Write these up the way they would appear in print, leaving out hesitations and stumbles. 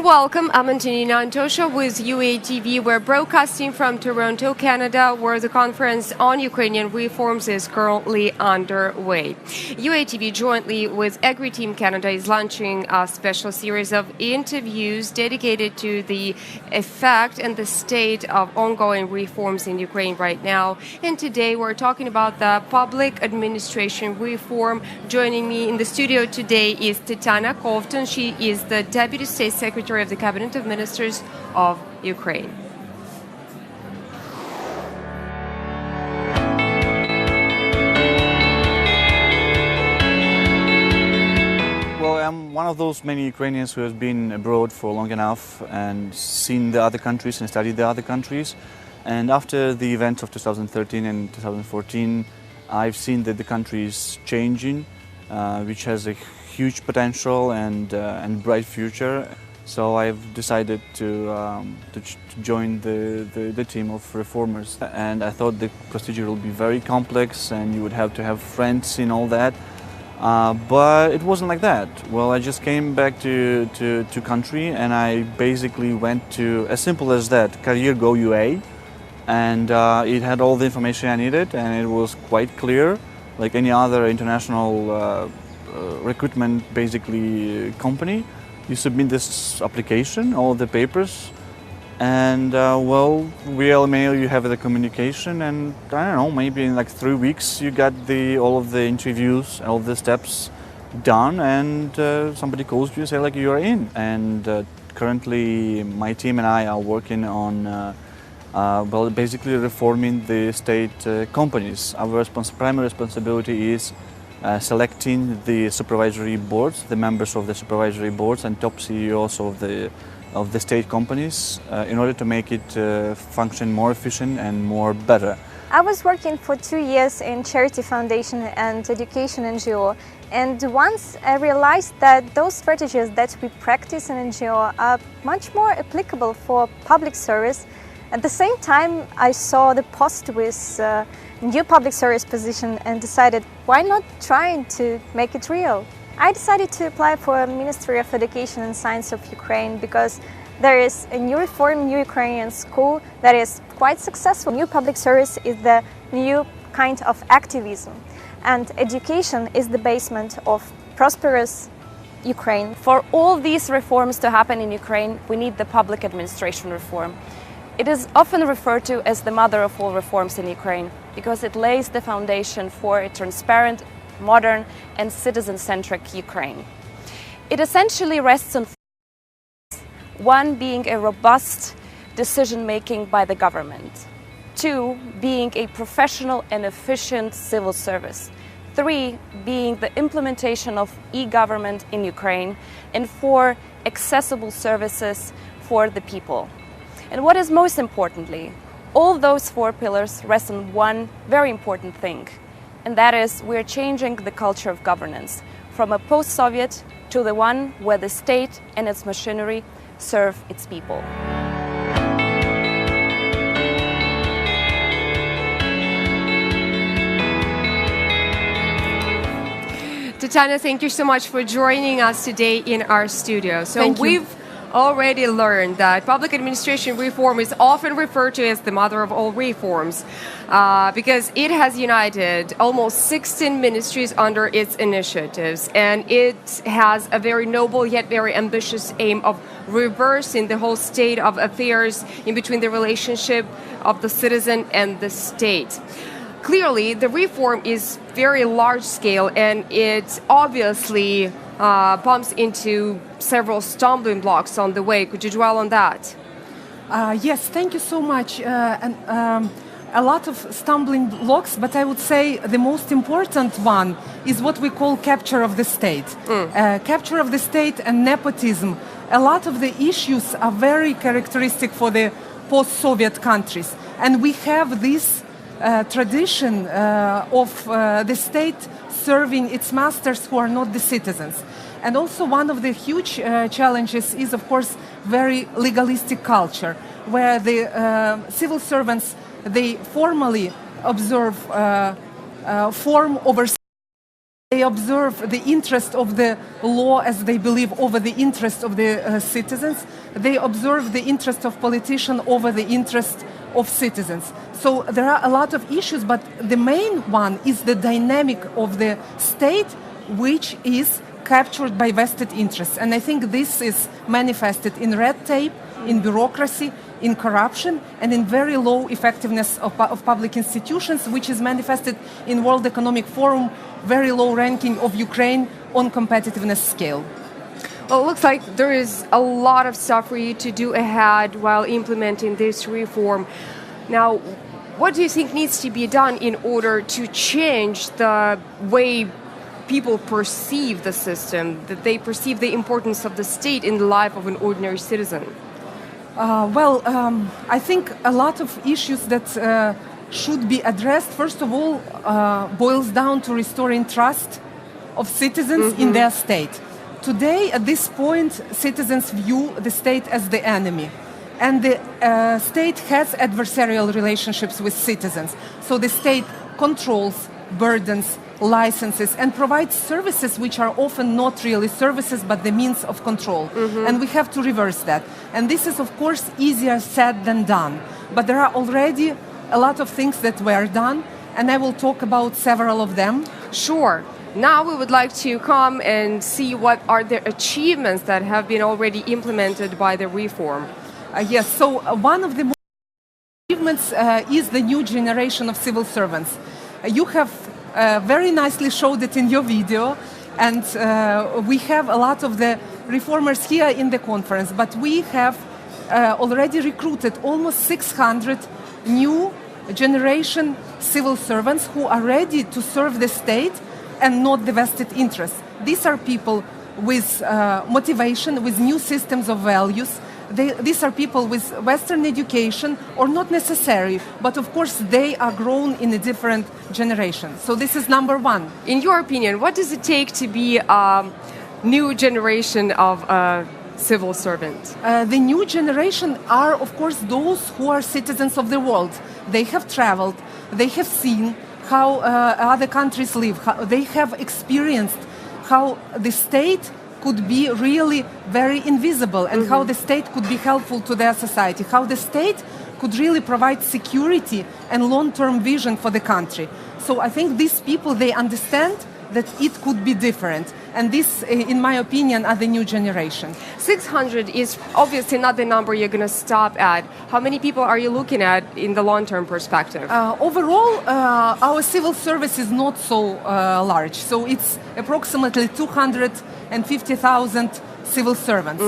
welcome. I'm Antonina Antosha with UATV. We're broadcasting from Toronto, Canada, where the conference on Ukrainian reforms is currently underway. UATV, jointly with AgriTeam Canada, is launching a special series of interviews dedicated to the effect and the state of ongoing reforms in Ukraine right now. And today we're talking about the public administration reform. Joining me in the studio today is Tetyana Covtun. She is the Deputy State Secretary of the Cabinet of Ministers of Ukraine. Well, I'm one of those many Ukrainians who has been abroad for long enough and seen the other countries and studied the other countries. And after the events of 2013 and 2014, I've seen that the country is changing, which has a huge potential and bright future. So I've decided to join the team of reformers. And I thought the procedure will be very complex and you would have to have friends in all that. But it wasn't like that. Well, I just came back to country and I basically went to, as simple as that, Career Go UA. And it had all the information I needed and it was quite clear, like any other international recruitment basically company. You submit this application, all the papers, and well, via mail you have the communication, and I don't know, maybe in like 3 weeks you got all of the interviews, all the steps done, and somebody calls you and say like you are in. And currently my team and I are working on well, basically reforming the state companies. Our primary responsibility is selecting the supervisory boards, the members of the supervisory boards and top CEOs of the state companies in order to make it function more efficient and more better. I was working for 2 years in charity foundation and education NGO, and once I realized that those strategies that we practice in NGO are much more applicable for public service. At the same time, I saw the post with new public service position and decided, why not trying to make it real? I decided to apply for Ministry of Education and Science of Ukraine because there is a new reform, new Ukrainian school that is quite successful. New public service is the new kind of activism, and education is the basement of prosperous Ukraine. For all these reforms to happen in Ukraine, we need the public administration reform. It is often referred to as the mother of all reforms in Ukraine because it lays the foundation for a transparent, modern and citizen-centric Ukraine. It essentially rests on one, being a robust decision-making by the government, two, being a professional and efficient civil service, three, being the implementation of e-government in Ukraine, and four, accessible services for the people. And what is most importantly, all those four pillars rest on one very important thing, and that is we're changing the culture of governance from a post-Soviet to the one where the state and its machinery serve its people. Tetyana, thank you so much for joining us today in our studio. So we've already learned that public administration reform is often referred to as the mother of all reforms because it has united almost 16 ministries under its initiatives, and it has a very noble yet very ambitious aim of reversing the whole state of affairs in between the relationship of the citizen and the state. Clearly, the reform is very large scale and it obviously bumps into several stumbling blocks on the way. Could you dwell on that? Yes, thank you so much. A lot of stumbling blocks, but I would say the most important one is what we call capture of the state. Capture of the state and nepotism. A lot of the issues are very characteristic for the post-Soviet countries. And we have this tradition of the state serving its masters who are not the citizens. And also one of the huge challenges is, of course, very legalistic culture, where the civil servants, they formally observe form over They observe the interest of the law as they believe over the interest of the citizens. They observe the interest of politicians over the interest of citizens. So there are a lot of issues, but the main one is the dynamic of the state, which is captured by vested interests. And I think this is manifested in red tape, in bureaucracy, in corruption, and in very low effectiveness of public institutions, which is manifested in World Economic Forum, very low ranking of Ukraine on competitiveness scale. Well, it looks like there is a lot of stuff for you to do ahead while implementing this reform. Now, what do you think needs to be done in order to change the way people perceive the system, that they perceive the importance of the state in the life of an ordinary citizen? I think a lot of issues that should be addressed, first of all, boils down to restoring trust of citizens in their state. Today, at this point, citizens view the state as the enemy. And the state has adversarial relationships with citizens. So the state controls, burdens, licenses, and provides services which are often not really services but the means of control. And we have to reverse that. And this is, of course, easier said than done. But there are already a lot of things that were done, and I will talk about several of them. Sure. Now we would like to come and see what are the achievements that have been already implemented by the reform. One of the achievements is the new generation of civil servants. You have very nicely showed it in your video, and we have a lot of the reformers here in the conference, but we have already recruited almost 600 new generation civil servants who are ready to serve the state and not the vested interests. These are people with motivation, with new systems of values. These are people with Western education, or not necessary, but of course they are grown in a different generation. So this is number one. In your opinion, what does it take to be a new generation of civil servants? The new generation are, of course, those who are citizens of the world. They have traveled, they have seen how other countries live, how they have experienced how the state could be really very invisible, and how the state could be helpful to their society, how the state could really provide security and long-term vision for the country. So I think these people, they understand that it could be different. And this, in my opinion, are the new generation. 600 is obviously not the number you're going to stop at. How many people are you looking at in the long-term perspective? Overall, our civil service is not so large. So it's approximately 250,000 civil servants.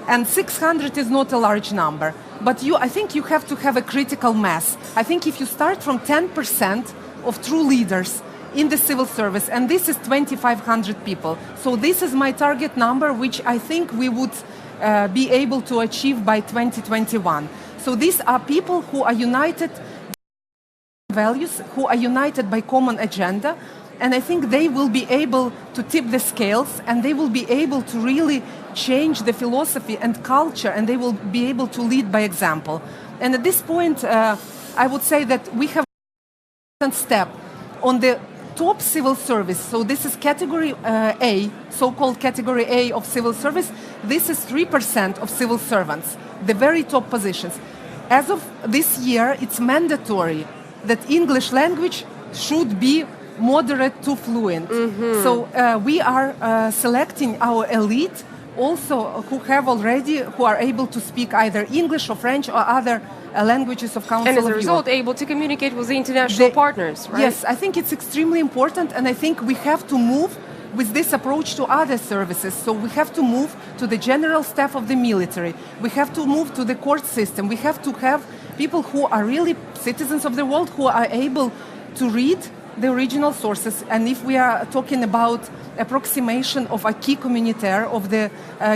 And 600 is not a large number. But I think you have to have a critical mass. I think if you start from 10% of true leaders in the civil service, and this is 2,500 people. So this is my target number, which I think we would be able to achieve by 2021. So these are people who are united by values, who are united by common agenda, and I think they will be able to tip the scales, and they will be able to really change the philosophy and culture, and they will be able to lead by example. And at this point, I would say that we have a step on the top civil service. So this is category A, so-called category A of civil service. This is 3% of civil servants, the very top positions. As of this year, it's mandatory that English language should be moderate to fluent. So we are selecting our elite also who are able to speak either English or French or other languages of Council of Europe. And as a Europe. result, able to communicate with the international partners, right? Yes, I think it's extremely important, and I think we have to move with this approach to other services. So we have to move to the general staff of the military. We have to move to the court system. We have to have people who are really citizens of the world, who are able to read the original sources. And if we are talking about approximation of a acquis communautaire of the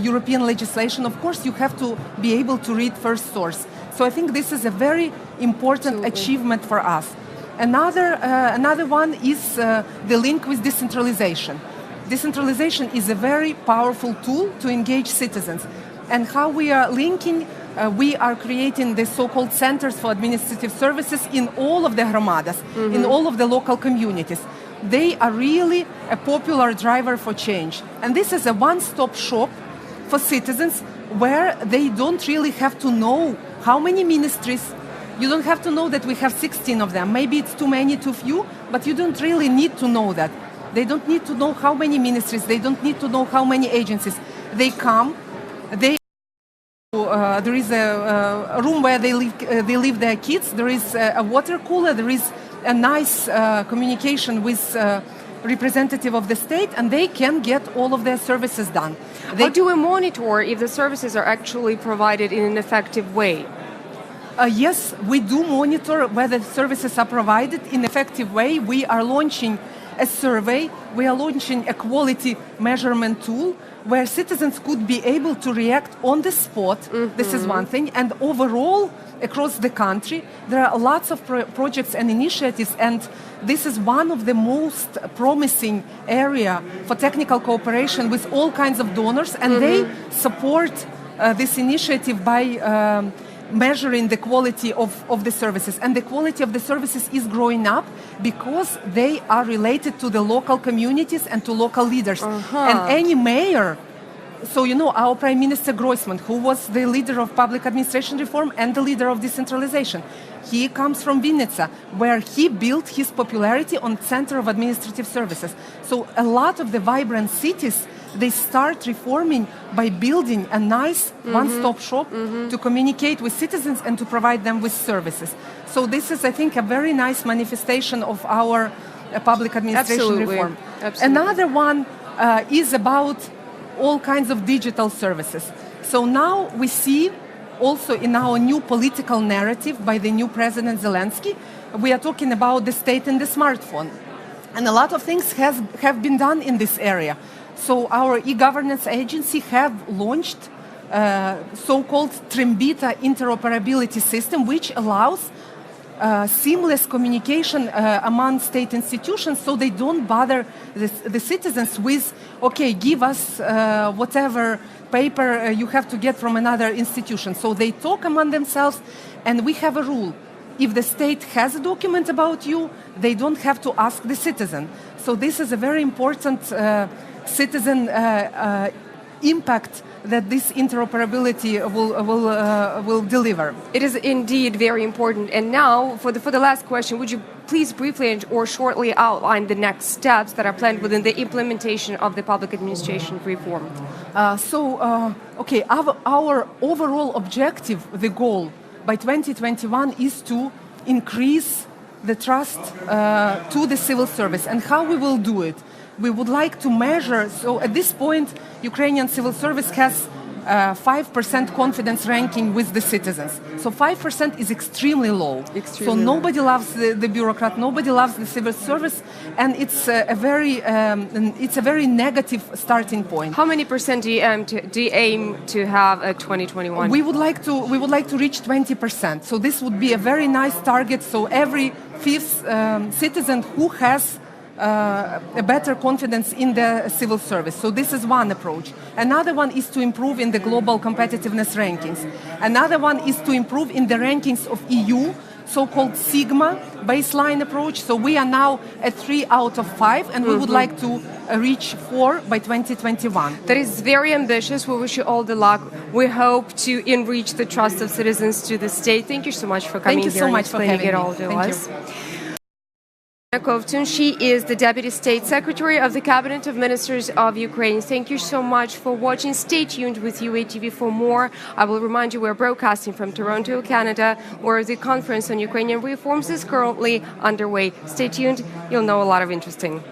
European legislation, of course you have to be able to read first source. So I think this is a very important achievement for us. Another one is the link with decentralization. Decentralization is a very powerful tool to engage citizens. And how we are linking, we are creating the so-called centers for administrative services in all of the hromadas, in all of the local communities. they are really a popular driver for change. And this is a one-stop shop for citizens where they don't really have to know how many ministries. You don't have to know that we have 16 of them. Maybe it's too many, too few, but you don't really need to know that. They don't need to know how many ministries. They don't need to know how many agencies. They come, there is a room where they leave their kids. There is a water cooler. There is a nice communication with representative of the state, and they can get all of their services done. How do we monitor if the services are actually provided in an effective way? Yes, we do monitor whether services are provided in an effective way. We are launching a survey. We are launching a quality measurement tool where citizens could be able to react on the spot. Mm-hmm. This is one thing. And overall, across the country, there are lots of projects and initiatives, and this is one of the most promising area for technical cooperation with all kinds of donors, and they support this initiative by measuring the quality of the services. And the quality of the services is growing up because they are related to the local communities and to local leaders. And any mayor, so you know, our Prime Minister Groisman, who was the leader of public administration reform and the leader of decentralization, he comes from Vinnytsia, where he built his popularity on Center of Administrative Services. So a lot of the vibrant cities, they start reforming by building a nice one-stop shop to communicate with citizens and to provide them with services. So this is, I think, a very nice manifestation of our public administration reform. Absolutely. Another one is about all kinds of digital services. So now we see also in our new political narrative by the new President Zelensky, we are talking about the state and the smartphone. And a lot of things have been done in this area. So our e-governance agency have launched so-called Trembita interoperability system, which allows seamless communication among state institutions, so they don't bother the citizens with, okay, give us whatever paper you have to get from another institution. So they talk among themselves, and we have a rule. If the state has a document about you, they don't have to ask the citizen. So this is a very important citizen impact that this interoperability will deliver. It is indeed very important. And now, for the last question, would you please briefly or shortly outline the next steps that are planned within the implementation of the public administration reform? Okay, our overall objective, the goal by 2021 is to increase the trust to the civil service. And how we will do it? We would like to measure, so at this point, Ukrainian civil service has 5% confidence ranking with the citizens. So 5% is extremely low. So nobody loves the bureaucrat, nobody loves the civil service, and it's a very negative starting point. How many percent do you aim to have at 2021? We would like to reach 20%. So this would be a very nice target. So every fifth citizen who has a better confidence in the civil service. So this is one approach. Another one is to improve in the global competitiveness rankings. Another one is to improve in the rankings of EU, so-called Sigma baseline approach. So we are now at 3 out of 5, and we would like to reach 4 by 2021. That is very ambitious. We wish you all the luck. We hope to enrich the trust of citizens to the state. Thank you so much for coming here and explaining it all to us. Covtun, she is the Deputy State Secretary of the Cabinet of Ministers of Ukraine. Thank you so much for watching. Stay tuned with UATV for more. I will remind you we're broadcasting from Toronto, Canada, where the conference on Ukrainian reforms is currently underway. Stay tuned. You'll know a lot of interesting.